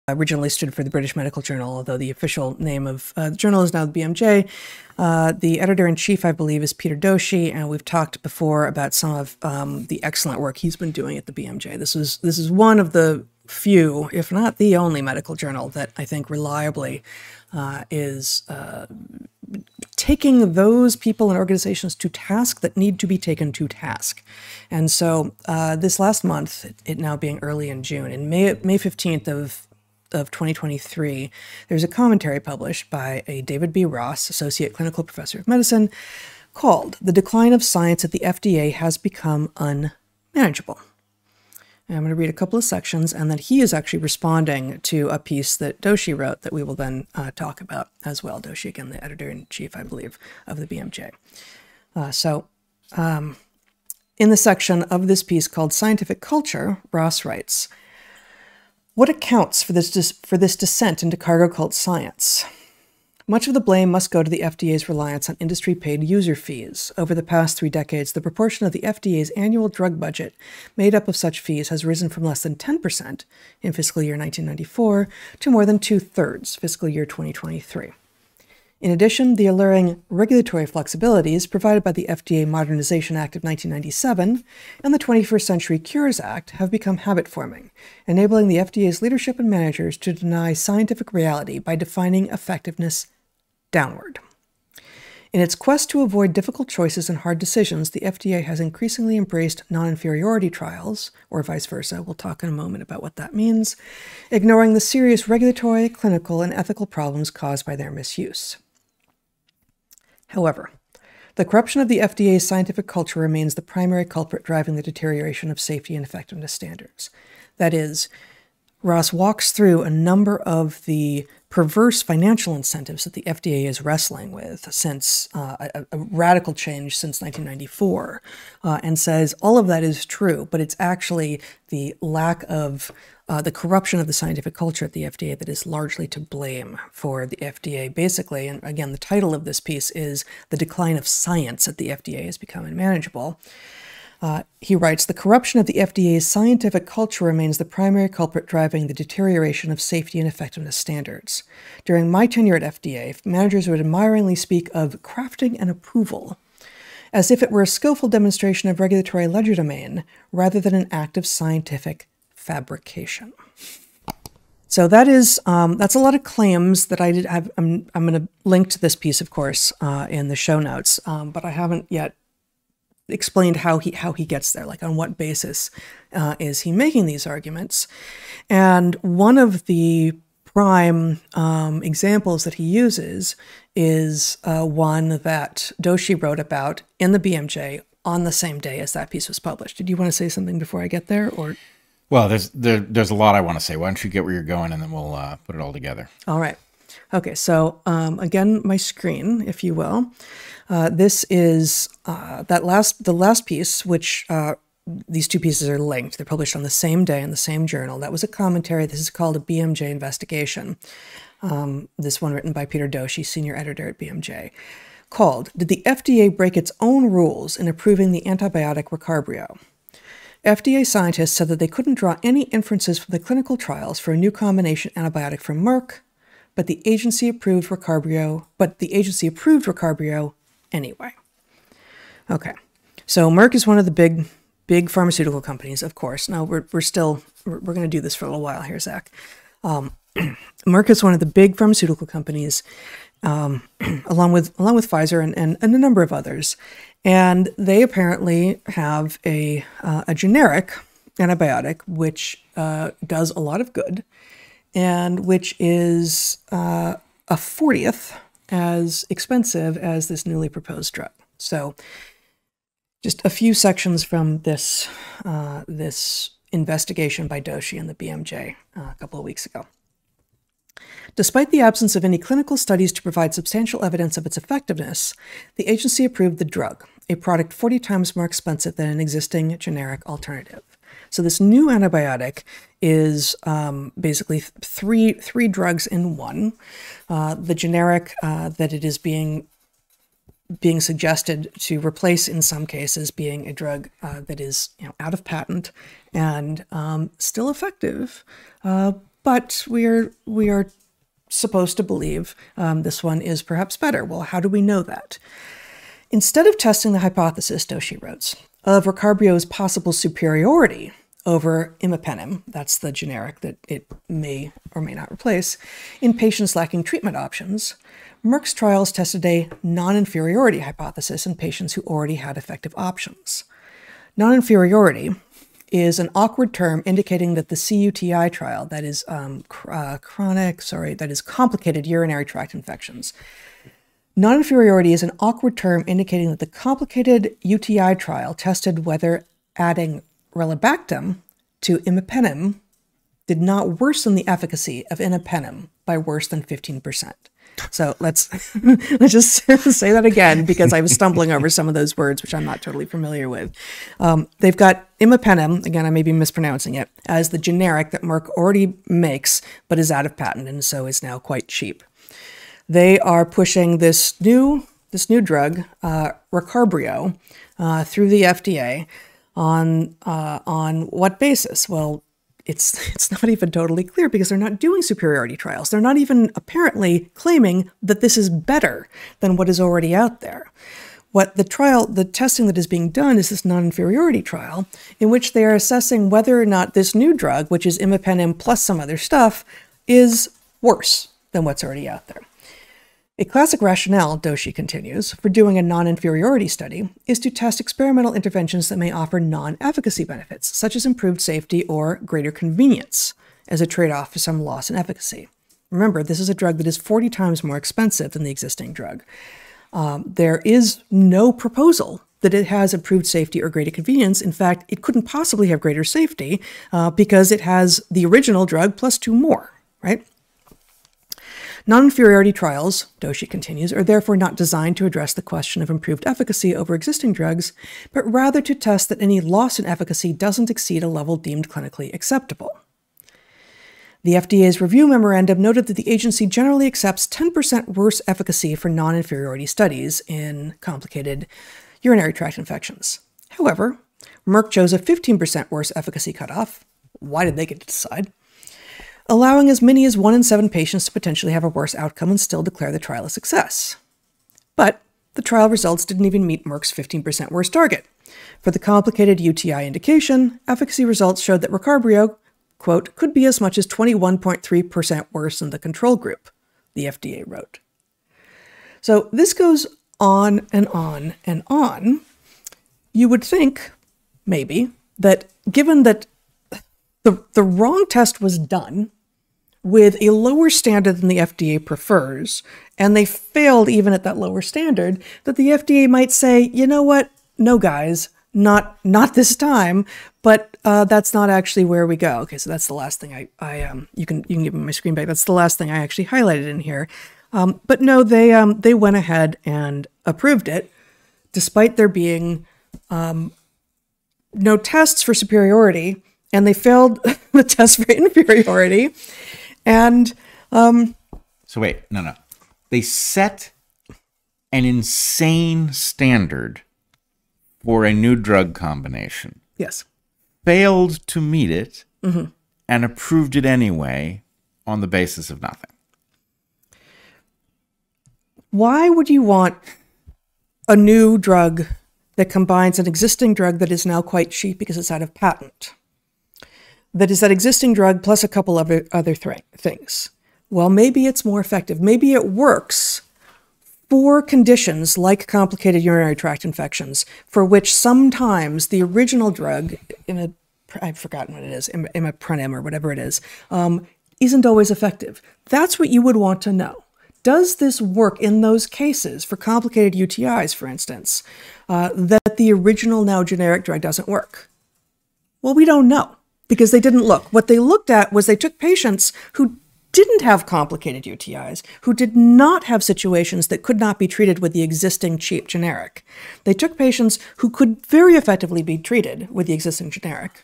originally stood for the British Medical Journal, although the official name of the journal is now the BMJ. The editor-in-chief, I believe, is Peter Doshi, and we've talked before about some of the excellent work he's been doing at the BMJ. This is one of the few, if not the only, medical journal that I think reliably is taking those people and organizations to task that need to be taken to task. And so this last month, it now being early in June, in May 15th of 2023, there's a commentary published by a David B. Ross, Associate Clinical Professor of Medicine, called "The Decline of Science at the FDA Has Become Unmanageable." And I'm going to read a couple of sections, and then he is actually responding to a piece that Doshi wrote that we will then talk about as well. Doshi, again, the editor-in-chief, I believe, of the BMJ. In the section of this piece called "Scientific Culture," Ross writes, "What accounts for this descent into cargo cult science? Much of the blame must go to the FDA's reliance on industry-paid user fees. Over the past 3 decades, the proportion of the FDA's annual drug budget made up of such fees has risen from less than 10% in fiscal year 1994 to more than 2/3 fiscal year 2023. In addition, the alluring regulatory flexibilities provided by the FDA Modernization Act of 1997 and the 21st Century Cures Act have become habit-forming, enabling the FDA's leadership and managers to deny scientific reality by defining effectiveness downward. In its quest to avoid difficult choices and hard decisions, the FDA has increasingly embraced non-inferiority trials, or vice versa. We'll talk in a moment about what that means, ignoring the serious regulatory, clinical, and ethical problems caused by their misuse. However, the corruption of the FDA's scientific culture remains the primary culprit driving the deterioration of safety and effectiveness standards. That is, Ross walks through a number of the perverse financial incentives that the FDA is wrestling with since a radical change since 1994, and says all of that is true, but it's actually the lack of the corruption of the scientific culture at the FDA that is largely to blame for the FDA, basically. And again, the title of this piece is "The Decline of Science at the FDA Has Become Unmanageable." He writes, "The corruption of the FDA's scientific culture remains the primary culprit driving the deterioration of safety and effectiveness standards. During my tenure at FDA, managers would admiringly speak of crafting and approval, as if it were a skillful demonstration of regulatory legerdemain rather than an act of scientific fabrication." So that is that's a lot of claims that I did have. I'm going to link to this piece, of course, in the show notes, but I haven't yet explained how he gets there, like on what basis is he making these arguments. And one of the prime examples that he uses is one that Doshi wrote about in the BMJ on the same day as that piece was published. Did you want to say something before I get there, or? Well, there's a lot I want to say. Why don't you get where you're going, and then we'll put it all together. All right. Okay, so again, my screen, if you will. This is the last piece, which these two pieces are linked. They're published on the same day in the same journal. That was a commentary. This is called a BMJ Investigation. This one written by Peter Doshi, senior editor at BMJ, called "Did the FDA Break Its Own Rules in Approving the Antibiotic Recarbrio?" FDA scientists said that they couldn't draw any inferences from the clinical trials for a new combination antibiotic from Merck, but the agency approved Recarbrio anyway. Okay, so Merck is one of the big pharmaceutical companies, of course. Now we're going to do this for a little while here, Zach. Merck is one of the big pharmaceutical companies, along with Pfizer and a number of others, and they apparently have a generic antibiotic which does a lot of good, and which is a 40th as expensive as this newly proposed drug. So just a few sections from this investigation by Doshi and the BMJ a couple of weeks ago. Despite the absence of any clinical studies to provide substantial evidence of its effectiveness, the agency approved the drug, a product 40 times more expensive than an existing generic alternative. So this new antibiotic is basically three drugs in one. The generic that it is being suggested to replace in some cases being a drug that is out of patent and still effective, but we are supposed to believe this one is perhaps better. Well, how do we know that? Instead of testing the hypothesis, Doshi wrote, of Recarbrio's possible superiority over imipenem, that's the generic that it may or may not replace, in patients lacking treatment options, Merck's trials tested a non-inferiority hypothesis in patients who already had effective options. Non-inferiority is an awkward term indicating that the CUTI trial, that is complicated urinary tract infections. Non-inferiority is an awkward term indicating that the complicated UTI trial tested whether adding relebactam to imipenem did not worsen the efficacy of imipenem by worse than 15%. So let's just say that again, because I was stumbling over some of those words, which I'm not totally familiar with. They've got imipenem, again, I may be mispronouncing it, as the generic that Merck already makes, but is out of patent and so is now quite cheap. They are pushing this new drug, Recarbrio, through the FDA on what basis? Well, it's not even totally clear because they're not doing superiority trials. They're not even apparently claiming that this is better than what is already out there. What the testing that is being done is this non-inferiority trial in which they are assessing whether or not this new drug, which is imipenem plus some other stuff, is worse than what's already out there. A classic rationale, Doshi continues, for doing a non-inferiority study is to test experimental interventions that may offer non-efficacy benefits, such as improved safety or greater convenience, as a trade-off for some loss in efficacy. Remember, this is a drug that is 40 times more expensive than the existing drug. There is no proposal that it has improved safety or greater convenience. In fact, it couldn't possibly have greater safety because it has the original drug plus 2 more, right? Non-inferiority trials, Doshi continues, are therefore not designed to address the question of improved efficacy over existing drugs, but rather to test that any loss in efficacy doesn't exceed a level deemed clinically acceptable. The FDA's review memorandum noted that the agency generally accepts 10% worse efficacy for non-inferiority studies in complicated urinary tract infections. However, Merck chose a 15% worse efficacy cutoff. Why did they get to decide? Allowing as many as 1 in 7 patients to potentially have a worse outcome and still declare the trial a success. But the trial results didn't even meet Merck's 15% worse target. For the complicated UTI indication, efficacy results showed that Recarbrio, quote, could be as much as 21.3% worse than the control group, the FDA wrote. So this goes on and on and on. You would think, maybe, that given that the wrong test was done with a lower standard than the FDA prefers, and they failed even at that lower standard, that the FDA might say, you know what? No, guys, not this time, but that's not actually where we go. Okay, so that's the last thing you can give me my screen back. That's the last thing I actually highlighted in here. But no, they went ahead and approved it, despite there being no tests for superiority, and they failed the test for inferiority. And so wait, no. They set an insane standard for a new drug combination. Yes. Failed to meet it, and approved it anyway on the basis of nothing. Why would you want a new drug that combines an existing drug that is now quite cheap because it's out of patent? That is that existing drug plus a couple of other things. Well, maybe it's more effective. Maybe it works for conditions like complicated urinary tract infections, for which sometimes the original drug, I've forgotten what it is, imipenem or whatever it is, isn't always effective. That's what you would want to know. Does this work in those cases for complicated UTIs, for instance, that the original now generic drug doesn't work? Well, we don't know because they didn't look. What they looked at was they took patients who didn't have complicated UTIs, who did not have situations that could not be treated with the existing cheap generic. They took patients who could very effectively be treated with the existing generic.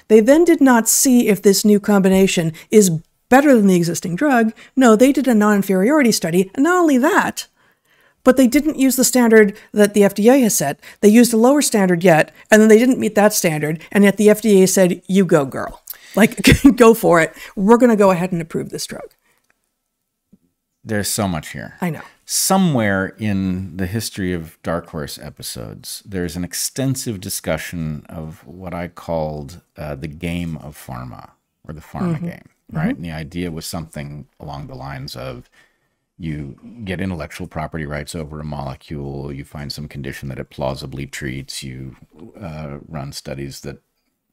They then did not see if this new combination is better than the existing drug. No, they did a non-inferiority study, and not only that, but they didn't use the standard that the FDA has set. They used a lower standard yet, and then they didn't meet that standard, and yet the FDA said, you go, girl. Like, go for it. We're going to go ahead and approve this drug. There's so much here. I know. Somewhere in the history of Dark Horse episodes, there's an extensive discussion of what I called the game of pharma, or the pharma game, right? And the idea was something along the lines of, you get intellectual property rights over a molecule, you find some condition that it plausibly treats, you run studies that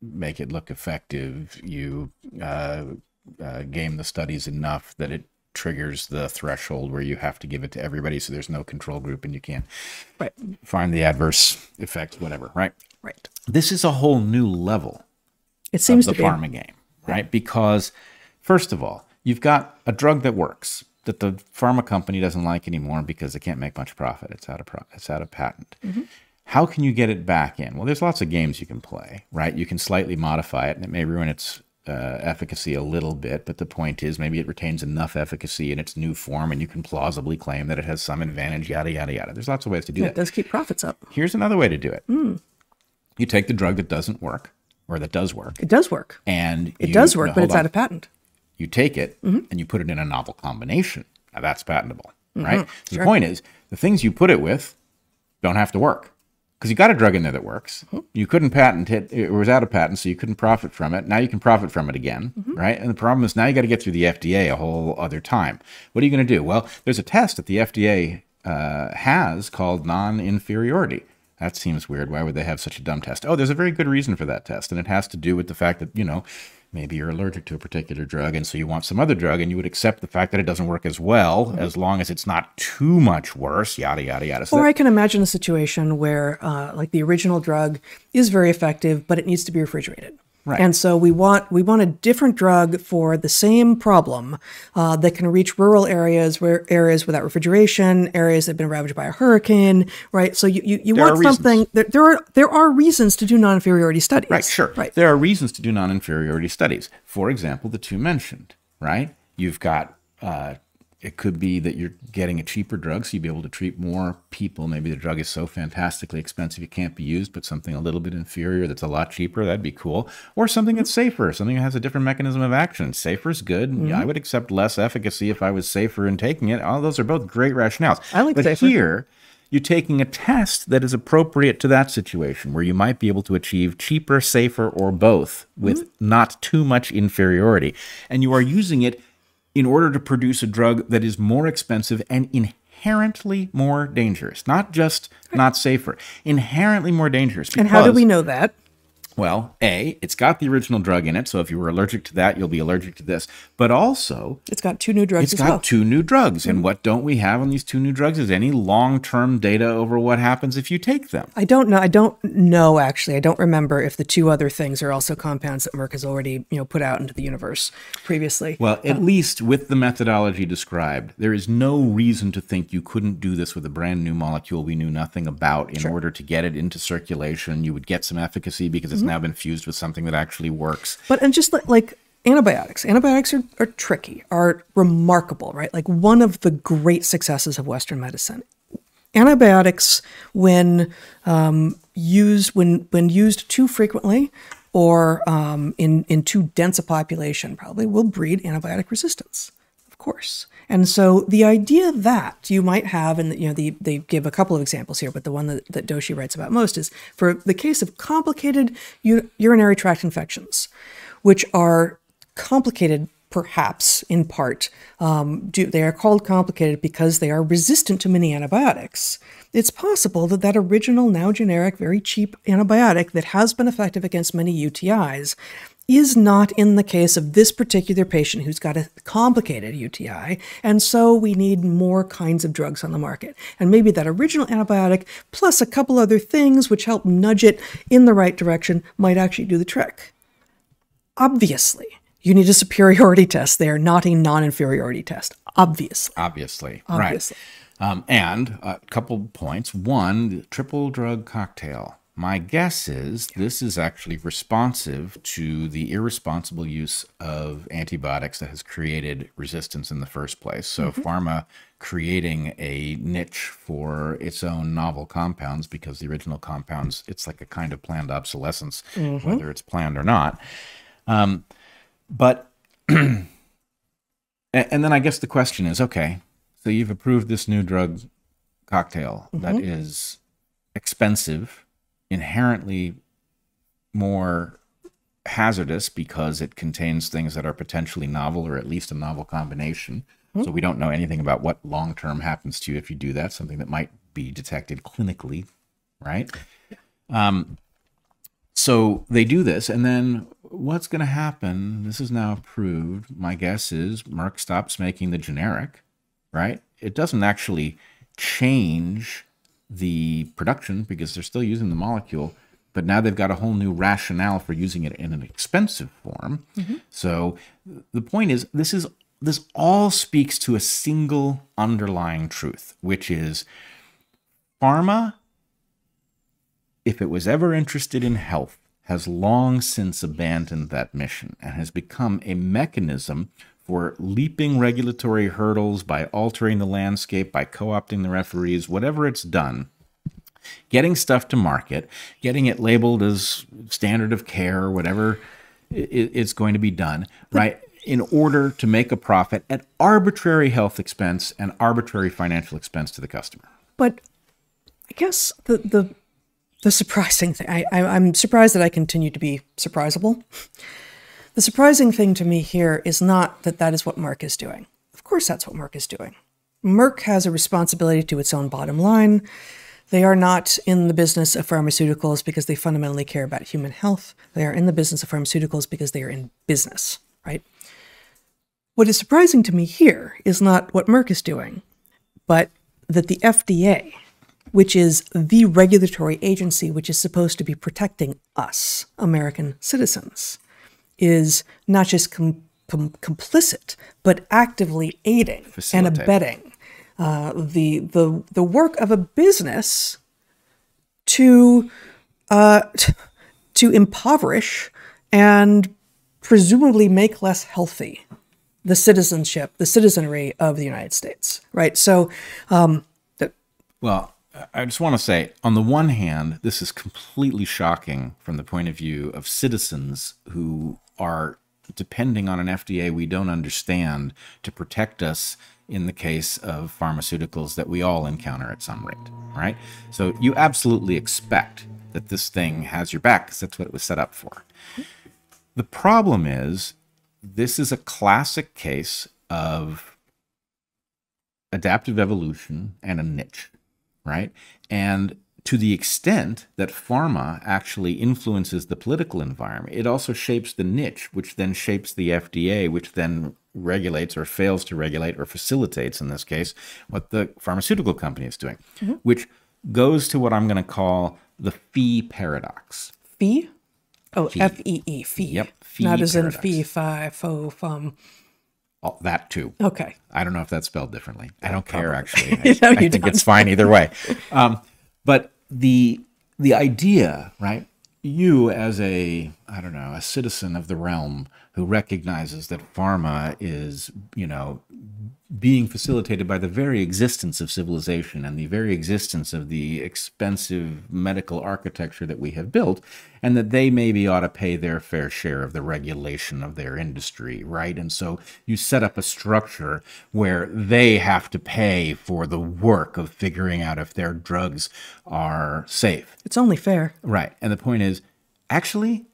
make it look effective, you game the studies enough that it triggers the threshold where you have to give it to everybody, so there's no control group and you can't find the adverse effects, whatever, right? Right. This is a whole new level It seems of to the be. pharma game, right? Because, first of all, you've got a drug that works, that the pharma company doesn't like anymore because they can't make much profit. It's out of patent. How can you get it back in? Well, there's lots of games you can play, right? You can slightly modify it, and it may ruin its efficacy a little bit, but the point is maybe it retains enough efficacy in its new form, and you can plausibly claim that it has some advantage, yada, yada, yada. There's lots of ways to do that. It does keep profits up. Here's another way to do it. You take the drug that doesn't work, or that does work. It does work. And It does work, but it's out of patent. You take it and you put it in a novel combination. Now that's patentable, right? So the point is, the things you put it with don't have to work. Because you got a drug in there that works. You couldn't patent it. It was out of patent, so you couldn't profit from it. Now you can profit from it again, right? And the problem is now you got to get through the FDA a whole other time. What are you going to do? Well, there's a test that the FDA has called non-inferiority. That seems weird. Why would they have such a dumb test? Oh, there's a very good reason for that test, and it has to do with the fact that, you know, maybe you're allergic to a particular drug, and so you want some other drug, and you would accept the fact that it doesn't work as well, as long as it's not too much worse, yada, yada, yada. So Or I can imagine a situation where, like, the original drug is very effective, but it needs to be refrigerated. Right. And so we want a different drug for the same problem that can reach rural areas, areas without refrigeration, areas that have been ravaged by a hurricane, right? So you want something. There are reasons to do non-inferiority studies. Right, sure. Right. There are reasons to do non-inferiority studies. For example, the two mentioned, right? You've got, it could be that you're getting a cheaper drug, so you'd be able to treat more people. Maybe the drug is so fantastically expensive it can't be used, but something a little bit inferior that's a lot cheaper, that'd be cool. Or something that's safer, something that has a different mechanism of action. Safer is good. I would accept less efficacy if I was safer in taking it. All those are both great rationales. I like but safer. Here, you're taking a test that is appropriate to that situation, where you might be able to achieve cheaper, safer, or both with not too much inferiority. And you are using it in order to produce a drug that is more expensive and inherently more dangerous. Not just not safer, inherently more dangerous. And how do we know that? Well, A, it's got the original drug in it, so if you were allergic to that, you'll be allergic to this. But also, It's got two new drugs it's as got well. two new drugs. And what don't we have on these two new drugs is any long-term data over what happens if you take them. I don't know, actually. I don't remember if the two other things are also compounds that Merck has already, put out into the universe previously. Well, at least with the methodology described, there is no reason to think you couldn't do this with a brand new molecule we knew nothing about in order to get it into circulation. You would get some efficacy because it's now been fused with something that actually works. But, and just like antibiotics are tricky, are remarkable, right? Like one of the great successes of Western medicine. Antibiotics, when used too frequently or in too dense a population, probably will breed antibiotic resistance, of course. And so the idea that you might have, and they give a couple of examples here, but the one that Doshi writes about most is for the case of complicated urinary tract infections, which are complicated perhaps in part. They are called complicated because they are resistant to many antibiotics. It's possible that original, now generic, very cheap antibiotic that has been effective against many UTIs is not in the case of this particular patient who's got a complicated UTI, and so we need more kinds of drugs on the market. And maybe that original antibiotic, plus a couple other things which help nudge it in the right direction, might actually do the trick. Obviously, you need a superiority test there, not a non-inferiority test. Obviously. Right. And a couple points. One, the triple drug cocktail. My guess is this is actually responsive to the irresponsible use of antibiotics that has created resistance in the first place. So pharma creating a niche for its own novel compounds, because the original compounds, it's like a kind of planned obsolescence, whether it's planned or not. But, and then I guess the question is, okay, so you've approved this new drug cocktail that is expensive, inherently more hazardous because it contains things that are potentially novel or at least a novel combination. So we don't know anything about what long-term happens to you if you do that, something that might be detected clinically, right? So they do this, and then what's going to happen? This is now approved. My guess is Merck stops making the generic, right? It doesn't actually change the production because they're still using the molecule, but now they've got a whole new rationale for using it in an expensive form. So the point is, this all speaks to a single underlying truth, which is pharma, if it was ever interested in health, has long since abandoned that mission and has become a mechanism for leaping regulatory hurdles by altering the landscape, by co-opting the referees, whatever it's done, getting stuff to market, getting it labeled as standard of care or whatever it's going to be done, right, in order to make a profit at arbitrary health expense and arbitrary financial expense to the customer. But I guess the surprising thing, I'm surprised that I continue to be surprisable. The surprising thing to me here is not that that is what Merck is doing. Of course that's what Merck is doing. Merck has a responsibility to its own bottom line. They are not in the business of pharmaceuticals because they fundamentally care about human health. They are in the business of pharmaceuticals because they are in business, right? What is surprising to me here is not what Merck is doing, but that the FDA, which is the regulatory agency which is supposed to be protecting us, American citizens, is not just complicit, but actively aiding and abetting the work of a business to impoverish and presumably make less healthy the citizenry of the United States, right? So, well, I just want to say, on the one hand, this is completely shocking from the point of view of citizens who are depending on an FDA we don't understand to protect us in the case of pharmaceuticals that we all encounter at some rate, right? So you absolutely expect that this thing has your back because that's what it was set up for. The problem is, this is a classic case of adaptive evolution and a niche, right? And to the extent that pharma actually influences the political environment, it also shapes the niche, which then shapes the FDA, which then regulates or fails to regulate or facilitates, in this case, what the pharmaceutical company is doing, which goes to what I'm going to call the fee paradox. Fee? Oh, Fee. F-E-E, fee. Yep, fee Not as paradox. in fee, fi, fo, fum. Oh, that too. Okay. I don't know if that's spelled differently. I don't care, actually. No, I you think don't. it's fine either way. But the idea, right? You as a citizen of the realm who recognizes that pharma is, being facilitated by the very existence of civilization and the very existence of the expensive medical architecture that we have built, and that they maybe ought to pay their fair share of the regulation of their industry, right? And so you set up a structure where they have to pay for the work of figuring out if their drugs are safe. It's only fair. Right. And the point is, actually,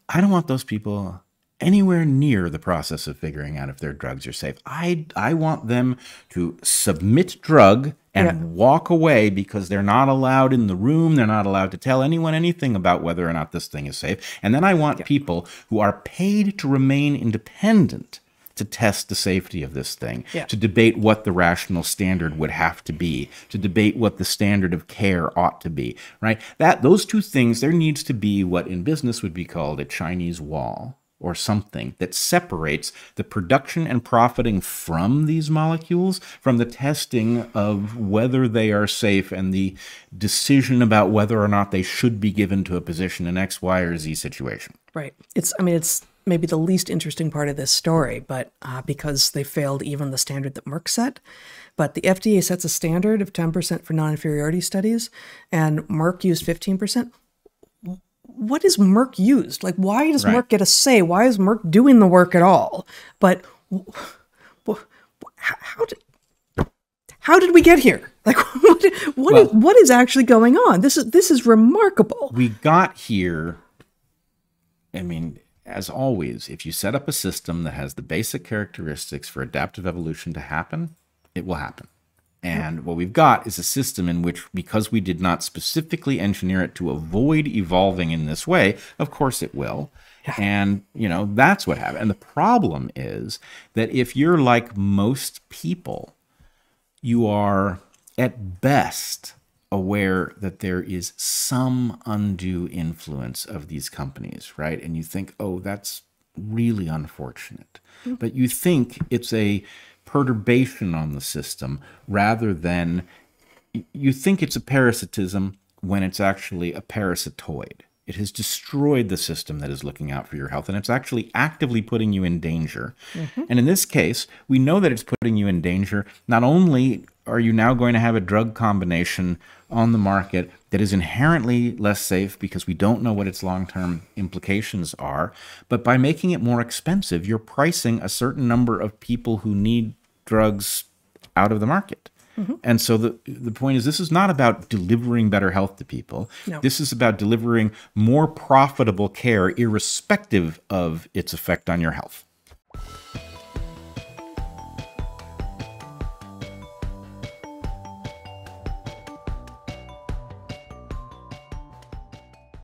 I don't want those people anywhere near the process of figuring out if their drugs are safe. I want them to submit drug and walk away because they're not allowed in the room. They're not allowed to tell anyone anything about whether or not this thing is safe. And then I want people who are paid to remain independent to test the safety of this thing, to debate what the rational standard would have to be, to debate what the standard of care ought to be, right? Those two things, there needs to be what in business would be called a Chinese wall, or something that separates the production and profiting from these molecules from the testing of whether they are safe and the decision about whether or not they should be given to a position in X, Y, or Z situation. Right. It's maybe the least interesting part of this story, but because they failed even the standard that Merck set. But the FDA sets a standard of 10% for non-inferiority studies, and Merck used 15%. what is Merck used? Like, why does Merck get a say? Why is Merck doing the work at all? But how did we get here? Like, what is actually going on? This is remarkable. We got here. I mean, as always, if you set up a system that has the basic characteristics for adaptive evolution to happen, it will happen. And what we've got is a system in which, because we did not specifically engineer it to avoid evolving in this way, of course it will. Yeah. And, you know, that's what happened. And the problem is that if you're like most people, you are at best aware that there is some undue influence of these companies, right? And you think, oh, that's really unfortunate. Mm-hmm. But you think it's a perturbation on the system rather than, you think it's a parasitism when it's actually a parasitoid. It has destroyed the system that is looking out for your health, and it's actually actively putting you in danger. Mm-hmm. And in this case, we know that it's putting you in danger. Not only are you now going to have a drug combination on the market that is inherently less safe because we don't know what its long-term implications are, but by making it more expensive, you're pricing a certain number of people who need drugs out of the market. Mm-hmm. And so the point is, this is not about delivering better health to people. No. This is about delivering more profitable care irrespective of its effect on your health.